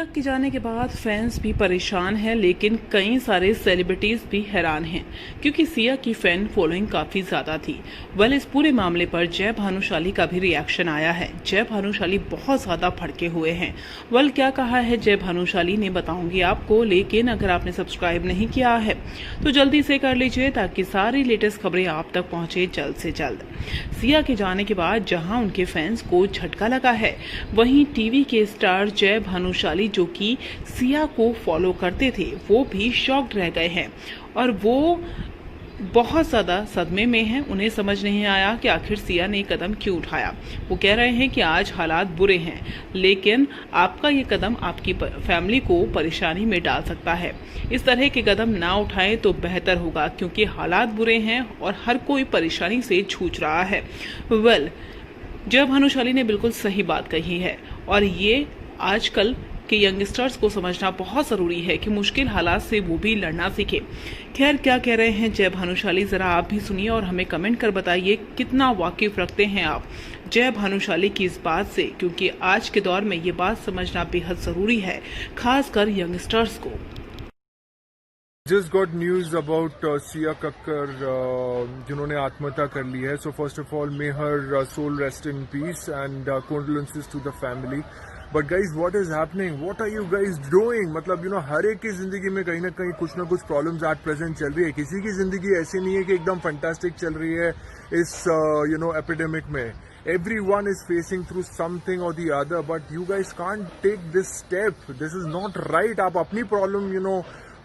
के जाने के बाद फैंस भी परेशान हैं, लेकिन कई सारे सेलिब्रिटीज भी हैरान हैं क्योंकि सिया की फैन फॉलोइंग काफी ज्यादा थी। वेल, इस पूरे मामले पर जय भानुशाली का भी रिएक्शन आया है। जय भानुशाली बहुत ज्यादा भड़के हुए हैं। वेल, क्या कहा है जय भानुशाली ने बताऊंगी आपको, लेकिन अगर आपने सब्सक्राइब नहीं किया है तो जल्दी से कर लीजिए ताकि सारी लेटेस्ट खबरें आप तक पहुंचे जल्द से जल्द। सिया के जाने के बाद जहां उनके फैंस को झटका लगा है, वहीं टीवी के स्टार जय भानुशाली जो कि सिया को फॉलो करते थे वो भी शॉक्ड रह गए हैं और वो बहुत ज्यादा सदमे में हैं। उन्हें समझ नहीं आया कि आखिर सिया ने कदम क्यों उठाया। वो कह रहे हैं कि आज हालात बुरे हैं, लेकिन आपका ये कदम आपकी फैमिली को परेशानी में डाल सकता है। इस तरह के कदम ना उठाएं तो बेहतर होगा क्योंकि हालात बुरे हैं और हर कोई परेशानी से जूझ रहा है। वेल, जय भानुशाली ने बिल्कुल सही बात कही है और ये आजकल कि यंगस्टर्स को समझना बहुत जरूरी है कि मुश्किल हालात से वो भी लड़ना सीखे। खैर, क्या कह रहे हैं जय भानुशाली, जरा आप भी सुनिए और हमें कमेंट कर बताइए कितना वाकिफ रखते हैं आप जय भानुशाली की इस बात से, क्योंकि आज के दौर में ये बात समझना बेहद जरूरी है, खासकर यंगस्टर्स को। Just got news about Sia Kakkar जिन्होंने आत्महत्या कर ली है. So first of all, may her soul rest in peace and condolences to the family. But guys, what is happening? What are you guys doing? मतलब हर एक की जिंदगी में कहीं ना कुछ प्रॉब्लम्स एट प्रेजेंट चल रही है. किसी की जिंदगी ऐसी नहीं है कि एकदम फंटास्टिक चल रही है इस एपिडेमिक में. Everyone is facing through something or the other, but you guys can't take this step. This is not right. आप अपनी प्रॉब्लम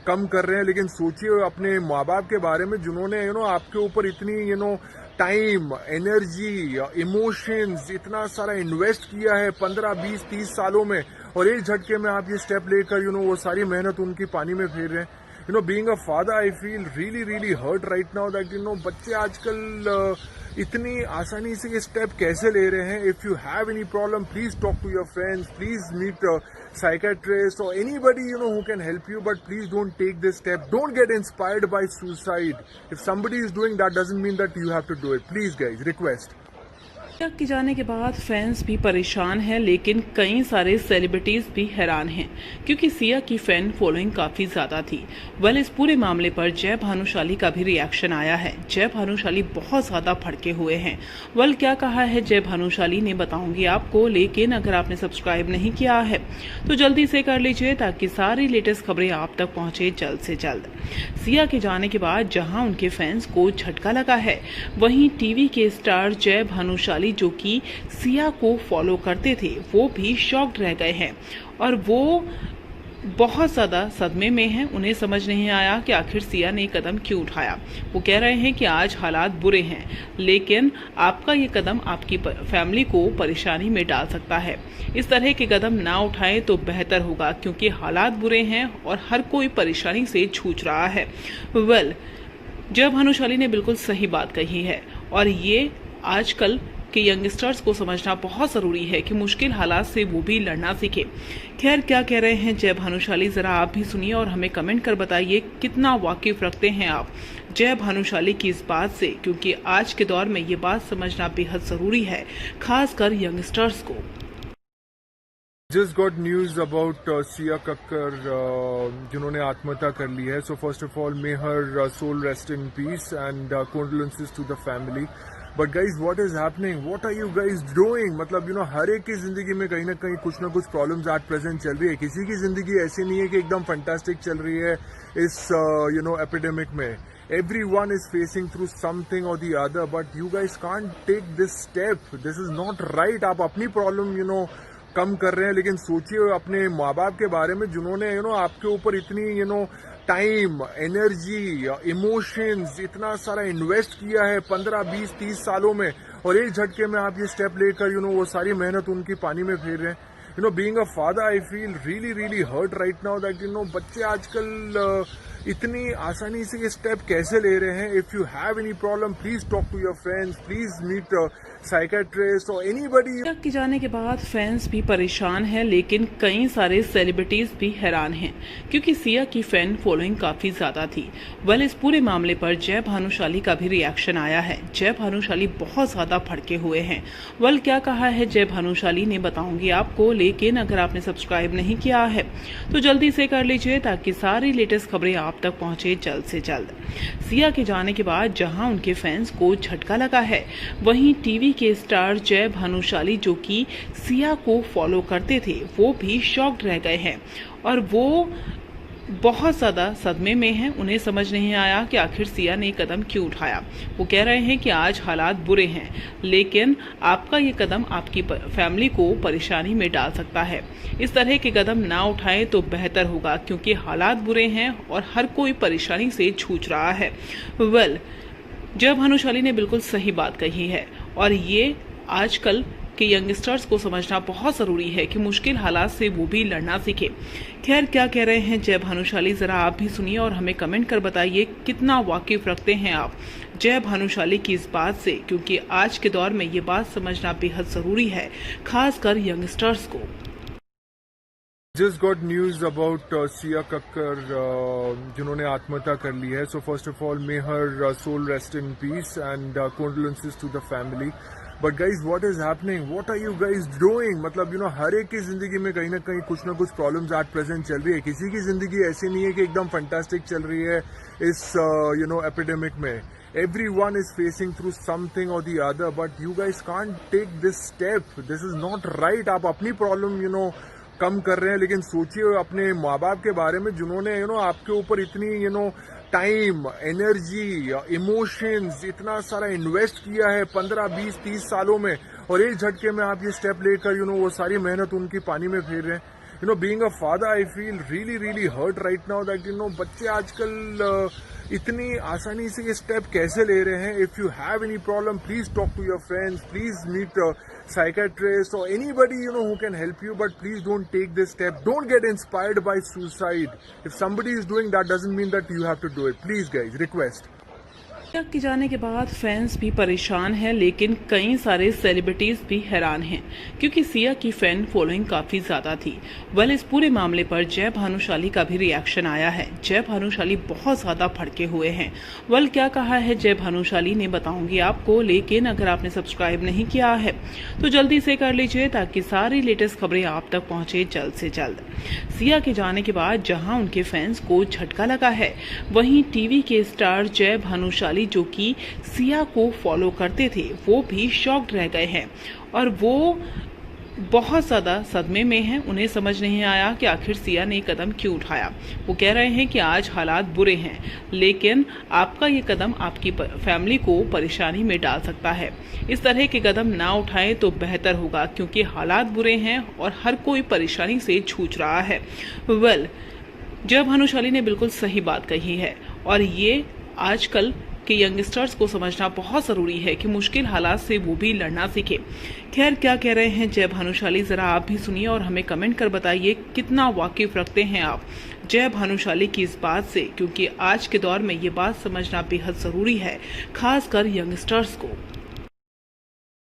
कम कर रहे हैं, लेकिन सोचिए अपने माँ बाप के बारे में जिन्होंने आपके ऊपर इतनी टाइम, एनर्जी, इमोशंस, इतना सारा इन्वेस्ट किया है 15, 20, 30 सालों में, और एक झटके में आप ये स्टेप लेकर वो सारी मेहनत उनकी पानी में फेर रहे हैं. Being a father, I feel really hurt right now that बच्चे आजकल इतनी आसानी से ये स्टेप कैसे ले रहे हैं. If you have any problem, please talk to your friends, please meet psychiatrist or anybody who can help you, but please don't take this step. Don't get inspired by suicide. If somebody is doing that, doesn't mean that you have to do it. Please guys, request. के जाने के बाद fans भी परेशान हैं, लेकिन कई सारे सेलिब्रिटीज भी हैरान हैं क्योंकि सिया की फैन फॉलोइंग काफी ज्यादा थी। वेल, इस पूरे मामले पर जय भानुशाली का भी रिएक्शन आया है। जय भानुशाली बहुत ज्यादा भड़के हुए हैं। वेल, क्या कहा है जय भानुशाली ने बताऊंगी आपको, लेकिन अगर आपने सब्सक्राइब नहीं किया है तो जल्दी से कर लीजिए ताकि सारी लेटेस्ट खबरें आप तक पहुंचे जल्द से जल्द। सिया के जाने के बाद जहां उनके फैंस को झटका लगा है, वहीं टीवी के स्टार जय भानुशाली जो कि सिया को फॉलो करते थे वो भी शॉक्ड रह गए हैं और वो बहुत ज्यादा सदमे में हैं। उन्हें समझ नहीं आया कि आखिर सिया ने कदम क्यों उठाया। वो कह रहे हैं कि आज हालात बुरे हैं, लेकिन आपका ये कदम आपकी फैमिली को परेशानी में डाल सकता है। इस तरह के कदम ना उठाएं तो बेहतर होगा क्योंकि हालात बुरे हैं और हर कोई परेशानी से जूझ रहा है। वेल, जय भानुशाली ने बिल्कुल सही बात कही है और ये आजकल कि यंगस्टर्स को समझना बहुत जरूरी है कि मुश्किल हालात से वो भी लड़ना सीखे। खैर, क्या कह रहे हैं जय भानुशाली, जरा आप भी सुनिए और हमें कमेंट कर बताइए कितना वाकिफ रखते हैं आप जय भानुशाली की इस बात से, क्योंकि आज के दौर में ये बात समझना बेहद जरूरी है, खासकर यंगस्टर्स को। Just got news about Sia Kakkar जिन्होंने आत्महत्या कर ली है. So first of all, may her soul rest in peace and condolences to the family. But guys, what is happening? What are you guys doing? मतलब हर एक की जिंदगी में कहीं ना कुछ प्रॉब्लम्स एट प्रेजेंट चल रही है. किसी की जिंदगी ऐसी नहीं है कि एकदम फंटास्टिक चल रही है इस एपिडेमिक में. Everyone is facing through something or the other, but you guys can't take this step. This is not right. आप अपनी प्रॉब्लम कम कर रहे हैं, लेकिन सोचिए अपने माँ बाप के बारे में जिन्होंने आपके ऊपर इतनी टाइम, एनर्जी, इमोशंस, इतना सारा इन्वेस्ट किया है 15, 20, 30 सालों में, और एक झटके में आप ये स्टेप लेकर वो सारी मेहनत उनकी पानी में फेर रहे हैं. Being a father, I feel really hurt right now that बच्चे आजकल इतनी आसानी से ये स्टेप कैसे ले रहे हैं? If you have any problem please talk to your friends, please meet psychiatrist or anybody. Siya के जाने के बाद फैंस भी परेशान हैं, लेकिन कई सारे सेलिब्रिटीज भी हैरान हैं क्योंकि सिया की फैन फॉलोइंग काफी ज्यादा थी। वेल, इस पूरे मामले पर जय भानुशाली का भी रिएक्शन आया है। जय भानुशाली बहुत ज्यादा भड़के हुए हैं। वेल, क्या कहा है जय भानुशाली ने बताऊंगी आपको, लेकिन अगर आपने सब्सक्राइब नहीं किया है तो जल्दी से कर लीजिए ताकि सारी लेटेस्ट खबरें आप तक पहुंचे जल्द से जल्द। सिया के जाने के बाद जहां उनके फैंस को झटका लगा है, वहीं टीवी के स्टार जय भानुशाली जो कि सिया को फॉलो करते थे वो भी शॉक्ड रह गए हैं और वो बहुत ज्यादा सदमे में हैं। उन्हें समझ नहीं आया कि आखिर सिया ने कदम क्यों उठाया। वो कह रहे हैं कि आज हालात बुरे हैं, लेकिन आपका ये कदम आपकी फैमिली को परेशानी में डाल सकता है। इस तरह के कदम ना उठाएं तो बेहतर होगा क्योंकि हालात बुरे हैं और हर कोई परेशानी से जूझ रहा है। वेल, जय भानुशाली ने बिल्कुल सही बात कही है और ये आजकल के यंगस्टर्स को समझना बहुत जरूरी है कि मुश्किल हालात से वो भी लड़ना सीखे। खैर, क्या कह रहे हैं जय भानुशाली जरा आप भी सुनिए और हमें कमेंट कर बताइए कितना वाकिफ रखते हैं आप जय भानुशाली की इस बात से, क्योंकि आज के दौर में ये बात समझना बेहद जरूरी है, खासकर यंगस्टर्स को। Just got news about Sia Kakkar, जिन्होंने आत्महत्या कर ली है. So first of all, may her soul rest in peace and condolences to the family. But guys, what is happening? What are you guys doing? मतलब हर एक की जिंदगी में कहीं ना कहीं कुछ ना कुछ प्रॉब्लम्स एट प्रेजेंट चल रही है. किसी की जिंदगी ऐसी नहीं है कि एकदम फैंटास्टिक चल रही है इस एपिडेमिक में. Everyone is facing through something or the other, but you guys can't take this step. This is not right. आप अपनी प्रॉब्लम कम कर रहे हैं, लेकिन सोचिए अपने माँ बाप के बारे में जिन्होंने आपके ऊपर इतनी टाइम, एनर्जी, इमोशंस, इतना सारा इन्वेस्ट किया है 15, 20, 30 सालों में, और एक झटके में आप ये स्टेप लेकर वो सारी मेहनत उनकी पानी में फेर रहे हैं. Being a father I feel really hurt right now that बच्चे आजकल इतनी आसानी से ये स्टेप कैसे ले रहे हैं. If you have any problem please talk to your friends, please meet psychiatrist or anybody who can help you, but please don't take this step. Don't get inspired by suicide. If somebody is doing that doesn't mean that you have to do it. Please guys, request. Siya के जाने के बाद fans भी परेशान हैं, लेकिन कई सारे सेलिब्रिटीज भी हैरान हैं क्योंकि सिया की फैन फॉलोइंग काफी ज्यादा थी. वेल, इस पूरे मामले पर जय भानुशाली का भी रिएक्शन आया है. जय भानुशाली बहुत ज्यादा भड़के हुए हैं. वेल, क्या कहा है जय भानुशाली ने बताऊंगी आपको, लेकिन अगर आपने सब्सक्राइब नहीं किया है तो जल्दी से कर लीजिए ताकि सारी लेटेस्ट खबरें आप तक पहुंचे जल्द से जल्द. सिया के जाने के बाद जहां उनके फैंस को झटका लगा है, वहीं टीवी के स्टार जय भानुशाली जो कि सिया को फॉलो करते थे वो भी शॉक्ड रह गए हैं और वो बहुत ज्यादा सदमे में हैं. उन्हें समझ नहीं आया कि आखिर सिया ने कदम क्यों उठाया. वो कह रहे हैं कि आज हालात बुरे हैं, लेकिन आपका ये कदम आपकी फैमिली को परेशानी में डाल सकता है. इस तरह के कदम ना उठाएं तो बेहतर होगा क्योंकि हालात बुरे हैं और हर कोई परेशानी से जूझ रहा है. वेल, जय भानुशाली ने बिल्कुल सही बात कही है और ये आजकल कि यंगस्टर्स को समझना बहुत जरूरी है कि मुश्किल हालात से वो भी लड़ना सीखे. खैर, क्या कह रहे हैं जय भानुशाली जरा आप भी सुनिए और हमें कमेंट कर बताइए कितना वाकिफ रखते हैं आप जय भानुशाली की इस बात से, क्योंकि आज के दौर में ये बात समझना बेहद जरूरी है, खासकर यंगस्टर्स को.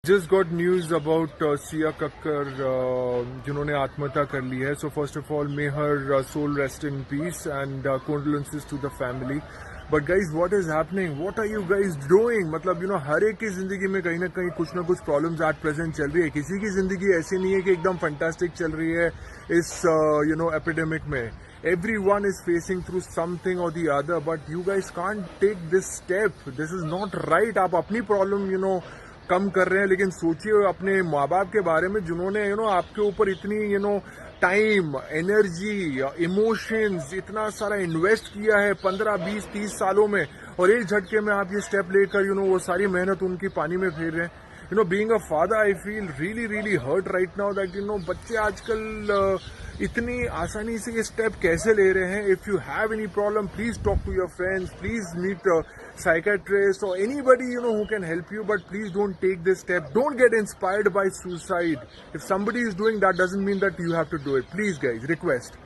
Just got news about Sia Kakkar, जिन्होंने आत्महत्या कर ली है. So first of all, may her soul rest in peace and condolences to the family. But guys, what is happening? What are you guys doing? मतलब हर एक की जिंदगी में कहीं ना कहीं कुछ ना कुछ प्रॉब्लम्स एट प्रेजेंट चल रही है. किसी की जिंदगी ऐसी नहीं है कि एकदम फैंटास्टिक चल रही है इस एपिडेमिक में. Everyone is facing through something or the other, but you guys can't take this step. This is not right. आप अपनी प्रॉब्लम कम कर रहे हैं, लेकिन सोचिए अपने माँ बाप के बारे में जिन्होंने आपके ऊपर इतनी टाइम, एनर्जी, इमोशंस, इतना सारा इन्वेस्ट किया है 15, 20, 30 सालों में, और एक झटके में आप ये स्टेप लेकर वो सारी मेहनत उनकी पानी में फेर रहे हैं. Being a father I feel really hurt right now that बच्चे आजकल इतनी आसानी से ये स्टेप कैसे ले रहे हैं. If you have any problem please talk to your friends, please meet psychiatrist or anybody who can help you, but please don't take this step. Don't get inspired by suicide. If somebody is doing that doesn't mean that you have to do it. Please guys, request.